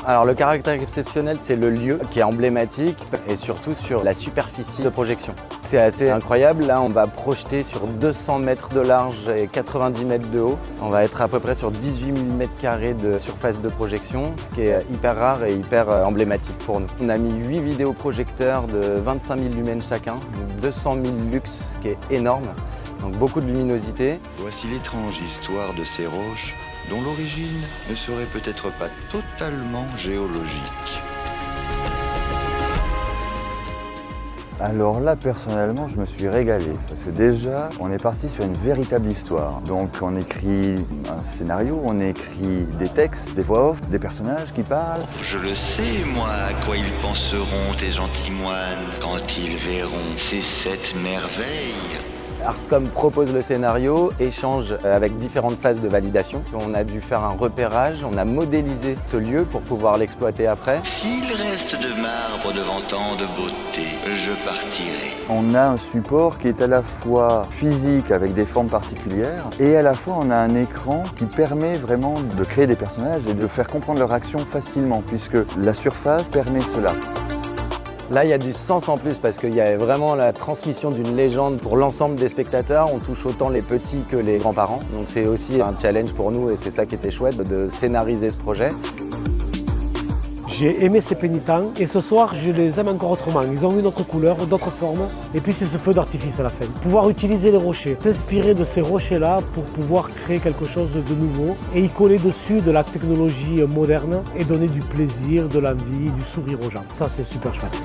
Alors le caractère exceptionnel, c'est le lieu qui est emblématique et surtout sur la superficie de projection. C'est assez incroyable, là on va projeter sur 200 mètres de large et 90 mètres de haut. On va être à peu près sur 18 000 mètres carrés de surface de projection, ce qui est hyper rare et hyper emblématique pour nous. On a mis 8 vidéoprojecteurs de 25 000 lumens chacun, 200 000 lux, ce qui est énorme, donc beaucoup de luminosité. Voici l'étrange histoire de ces roches dont l'origine ne serait peut-être pas totalement géologique. Alors là, personnellement, je me suis régalé. Parce que déjà, on est parti sur une véritable histoire. Donc on écrit un scénario, on écrit des textes, des voix off, des personnages qui parlent. Je le sais, moi, à quoi ils penseront, tes gentils moines, quand ils verront ces 7 merveilles. Artcom propose le scénario, échange avec différentes phases de validation. On a dû faire un repérage, on a modélisé ce lieu pour pouvoir l'exploiter après. S'il reste de marbre devant tant de beauté, je partirai. On a un support qui est à la fois physique avec des formes particulières et à la fois on a un écran qui permet vraiment de créer des personnages et de faire comprendre leur action facilement puisque la surface permet cela. Là, il y a du sens en plus parce qu'il y a vraiment la transmission d'une légende pour l'ensemble des spectateurs. On touche autant les petits que les grands-parents. Donc c'est aussi un challenge pour nous et c'est ça qui était chouette de scénariser ce projet. J'ai aimé ces pénitents et ce soir je les aime encore autrement. Ils ont une autre couleur, d'autres formes et puis c'est ce feu d'artifice à la fin. Pouvoir utiliser les rochers, s'inspirer de ces rochers-là pour pouvoir créer quelque chose de nouveau et y coller dessus de la technologie moderne et donner du plaisir, de l'envie, du sourire aux gens. Ça c'est super chouette.